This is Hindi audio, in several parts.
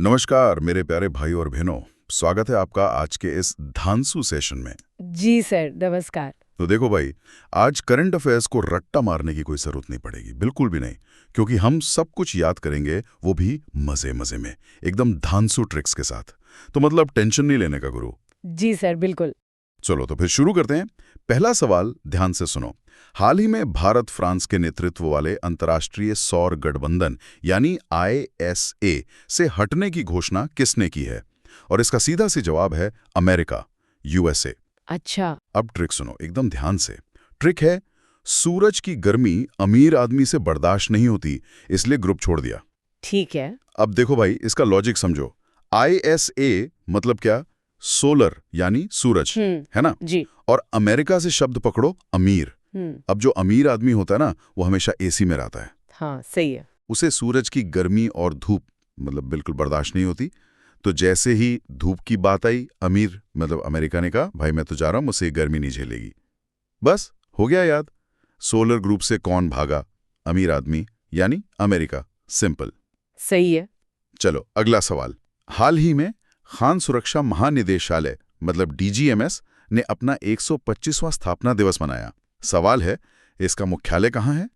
नमस्कार मेरे प्यारे भाई और बहनों। स्वागत है आपका आज के इस धांसू सेशन में। जी सर, नमस्कार। तो देखो भाई, आज करंट अफेयर्स को रट्टा मारने की कोई जरूरत नहीं पड़ेगी, बिल्कुल भी नहीं। क्योंकि हम सब कुछ याद करेंगे, वो भी मजे मजे में, एकदम धांसू ट्रिक्स के साथ। तो मतलब टेंशन नहीं लेने का गुरु। जी सर, बिल्कुल। चलो तो फिर शुरू करते हैं। पहला सवाल ध्यान से सुनो। हाल ही में भारत फ्रांस के नेतृत्व वाले अंतर्राष्ट्रीय सौर गठबंधन यानी ISA से हटने की घोषणा किसने की है? और इसका सीधा सी जवाब है अमेरिका, USA। अच्छा। अब ट्रिक सुनो एकदम ध्यान से। ट्रिक है, सूरज की गर्मी अमीर आदमी से बर्दाश्त नहीं होती, इसलिए ग्रुप छोड़ दिया। ठीक है। अब देखो भाई, इसका लॉजिक समझो। ISA मतलब क्या? सोलर यानी सूरज, है ना? जी। और अमेरिका से शब्द पकड़ो, अमीर। अब जो अमीर आदमी होता है ना, वो हमेशा AC में रहता है। हाँ, सही है। उसे सूरज की गर्मी और धूप मतलब बिल्कुल बर्दाश्त नहीं होती। तो जैसे ही धूप की बात आई, अमीर मतलब अमेरिका ने कहा, भाई मैं तो जा रहा हूं, मुझसे गर्मी नहीं झेलेगी। बस हो गया याद। सोलर ग्रुप से कौन भागा? अमीर आदमी, यानी अमेरिका। सिंपल। सही है। चलो अगला सवाल। हाल ही में खान सुरक्षा महानिदेशालय मतलब DGMS ने अपना 125वां स्थापना दिवस मनाया। सवाल है, इसका मुख्यालय कहाँ है?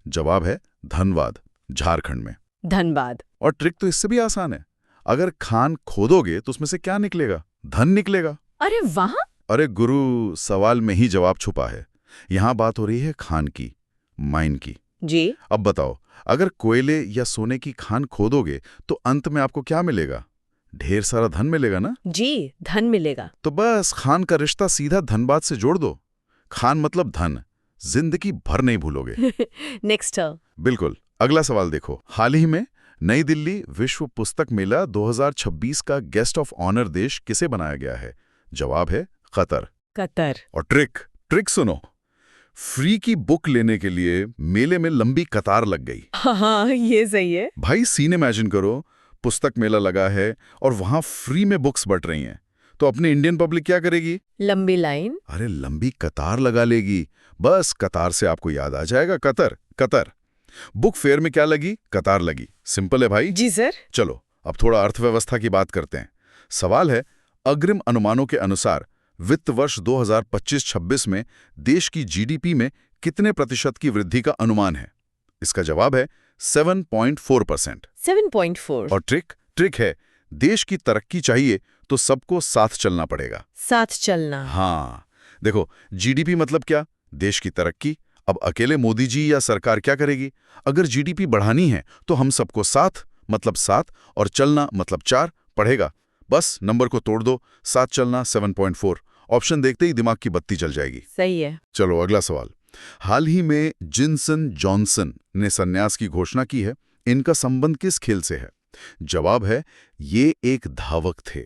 जवाब है धनबाद, झारखंड में। धनबाद। और ट्रिक तो इससे भी आसान है। अगर खान खोदोगे तो उसमें से क्या निकलेगा? धन निकलेगा। अरे वहाँ। अरे गुरु, सवाल में ही जवाब छुपा है। यहां बात हो रही है खान की, माइन की। जी। अब बताओ, अगर कोयले या सोने की खान खोदोगे तो अंत में आपको क्या मिलेगा? ढेर सारा धन मिलेगा ना? जी, धन मिलेगा। तो बस खान का रिश्ता सीधा धनबाद से जोड़ दो। खान मतलब धन, जिंदगी भर नहीं भूलोगे। नेक्स्ट। बिल्कुल। अगला सवाल देखो। हाल ही में नई दिल्ली विश्व पुस्तक मेला 2026 का गेस्ट ऑफ ऑनर देश किसे बनाया गया है? जवाब है कतर। कतर। और ट्रिक सुनो। फ्री की बुक लेने के लिए मेले में लंबी कतार लग गई। हाँ, ये सही है। भाई सीन इमेजिन करो, पुस्तक मेला लगा है और वहां फ्री में बुक्स बट रही हैं। तो अपनी इंडियन पब्लिक क्या करेगी? लंबी लाइन। अरे लंबी कतार लगा लेगी। बस कतार से आपको याद आ जाएगा कतर। कतर। बुक फेयर में क्या लगी? कतार लगी। सिंपल है भाई। जी सर। चलो अब थोड़ा अर्थव्यवस्था की बात करते हैं। सवाल है, अग्रिम अनुमानों के अनुसार वित्त वर्ष 2025-26 में देश की GDP में कितने प्रतिशत की वृद्धि का अनुमान है? इसका जवाब है 7.4%। 7.4। और ट्रिक है, देश की तरक्की चाहिए तो सबको साथ चलना पड़ेगा। साथ चलना। हाँ देखो, GDP मतलब क्या? देश की तरक्की। अब अकेले मोदी जी या सरकार क्या करेगी? अगर GDP बढ़ानी है तो हम सबको साथ मतलब 7 और चलना मतलब 4 पढ़ेगा। बस नंबर को तोड़ दो, साथ चलना 7.4। ऑप्शन देखते ही दिमाग की बत्ती जल जाएगी। सही है। चलो अगला सवाल। हाल ही में जिनसन जॉनसन ने संन्यास की घोषणा की है। इनका संबंध किस खेल से है? जवाब है, ये एक धावक थे,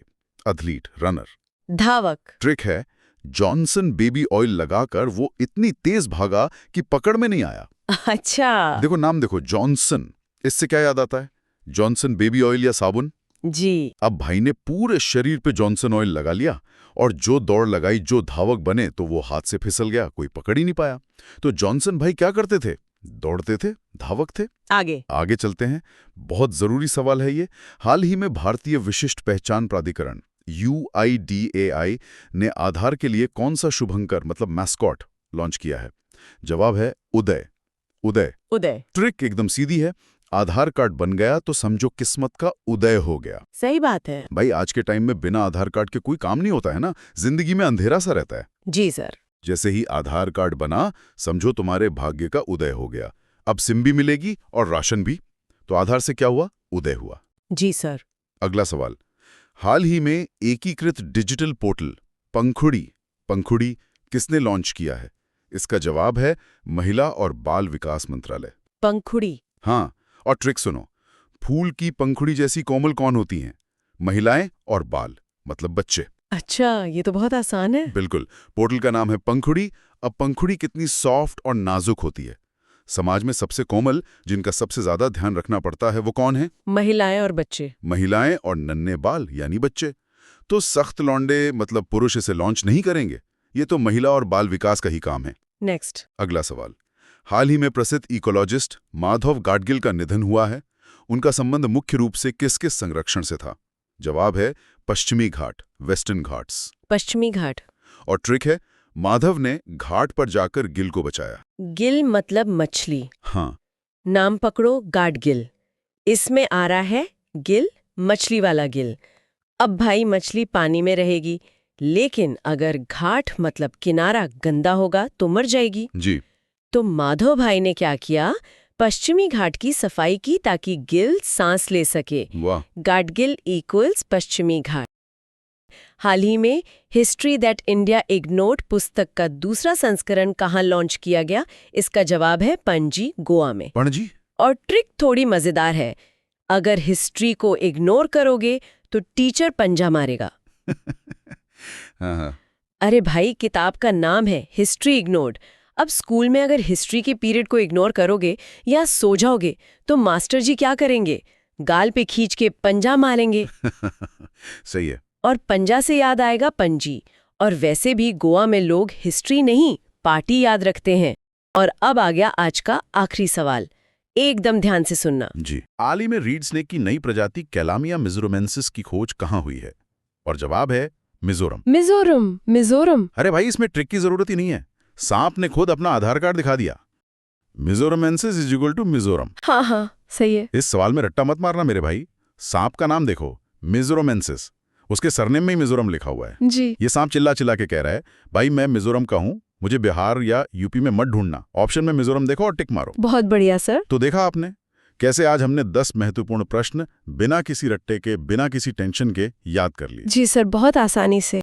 एथलीट, रनर। धावक। ट्रिक है, जॉनसन बेबी ऑयल लगाकर वो इतनी तेज भागा कि पकड़ में नहीं आया। अच्छा। देखो नाम देखो, जॉनसन। इससे क्या याद आता है? जॉनसन बेबी ऑयल या साबुन। जी। अब भाई ने पूरे शरीर पे जॉनसन ऑयल लगा लिया और जो दौड़ लगाई, जो धावक बने, तो वो हाथ से फिसल गया, कोई पकड़ ही नहीं पाया। तो जॉनसन भाई क्या करते थे? दौड़ते थे, धावक थे। आगे चलते हैं। बहुत जरूरी सवाल है ये। हाल ही में भारतीय विशिष्ट पहचान प्राधिकरण UIDAI ने आधार के लिए कौन सा शुभंकर मतलब मैस्कॉट लॉन्च किया है? जवाब है उदय। उदय। उदय। ट्रिक एकदम सीधी है। आधार कार्ड बन गया तो समझो किस्मत का उदय हो गया। सही बात है। भाई आज के टाइम में बिना आधार कार्ड के कोई काम नहीं होता है ना, जिंदगी में अंधेरा सा रहता है। जी सर। जैसे ही आधार कार्ड बना, समझो तुम्हारे भाग्य का उदय हो गया। अब सिम भी मिलेगी और राशन भी। तो आधार से क्या हुआ? उदय हुआ। जी सर। अगला सवाल। हाल ही में एकीकृत डिजिटल पोर्टल पंखुड़ी किसने लॉन्च किया है? इसका जवाब है महिला और बाल विकास मंत्रालय। पंखुड़ी। हाँ, और ट्रिक सुनो। फूल की पंखुड़ी जैसी कोमल कौन होती हैं? महिलाएं और बाल मतलब बच्चे। अच्छा, ये तो बहुत आसान है। बिल्कुल। पोर्टल का नाम है पंखुड़ी। अब पंखुड़ी कितनी सॉफ्ट और नाजुक होती है। समाज में सबसे कोमल, जिनका सबसे ज्यादा ध्यान रखना पड़ता है, वो कौन है? महिलाएं और बच्चे। महिलाएं और नन्हे बाल यानी बच्चे। तो सख्त लौंडे मतलब पुरुष इसे लॉन्च नहीं करेंगे। ये तो महिला और बाल विकास का ही काम है। नेक्स्ट। अगला सवाल। हाल ही में प्रसिद्ध इकोलॉजिस्ट माधव गाडगिल का निधन हुआ है। उनका संबंध मुख्य रूप से किस-किस संरक्षण से था? जवाब है पश्चिमी घाट, वेस्टर्न घाट्स। पश्चिमी घाट। और ट्रिक है, माधव ने घाट पर जाकर गिल को बचाया। गिल मतलब मछली। हाँ, नाम पकड़ो, गाडगिल। इसमें आ रहा है गिल, मछली वाला गिल। अब भाई मछली पानी में रहेगी, लेकिन अगर घाट मतलब किनारा गंदा होगा तो मर जाएगी। जी। तो माधव भाई ने क्या किया? पश्चिमी घाट की सफाई की ताकि गिल सांस ले सके। वाह। गाडगिल इक्वल्स पश्चिमी घाट। हाल ही में हिस्ट्री दैट इंडिया इग्नोर्ड पुस्तक का दूसरा संस्करण कहाँ लॉन्च किया गया? इसका जवाब है पणजी, गोवा में। पणजी? और ट्रिक थोड़ी मजेदार है। अगर हिस्ट्री को इग्नोर करोगे तो टीचर पंजा मारेगा। हाँ। अरे भाई, किताब का नाम है हिस्ट्री इग्नोर्ड। अब स्कूल में अगर हिस्ट्री के पीरियड को इग्नोर करोगे या सो जाओगे तो मास्टर जी क्या करेंगे? गाल पे खींच के पंजा मारेंगे। सही है। और पंजा से याद आएगा पणजी। और वैसे भी गोवा में लोग हिस्ट्री नहीं, पार्टी याद रखते हैं। और अब आ गया आज का आखिरी सवाल, एकदम ध्यान से सुनना। जी। हाल ही में रीड स्नेक की नई प्रजाति कैलामिया मिजोरमेंसिस की खोज कहाँ हुई है? और जवाब है मिजोरम। मिजोरम। अरे भाई, इसमें ट्रिक की जरूरत ही नहीं है। सांप ने खुद अपना आधार कार्ड दिखा दिया। मिजोरमेंसिस इज इक्वल टू मिजोरम। हाँ, सही है। इस सवाल में रट्टा मत मारना मेरे भाई। सांप का नाम देखो, मिजोरमेंसिस, उसके सरनेम में ही मिजोरम लिखा हुआ है। जी। ये सांप चिल्ला चिल्ला के कह रहा है, भाई मैं मिजोरम का हूं, मुझे बिहार या यूपी में मत ढूंढना। ऑप्शन में मिजोरम देखो और टिक मारो। बहुत बढ़िया सर। तो देखा आपने कैसे आज हमने 10 महत्वपूर्ण प्रश्न बिना किसी रट्टे के, बिना किसी टेंशन के याद कर लिए। जी सर, बहुत आसानी से।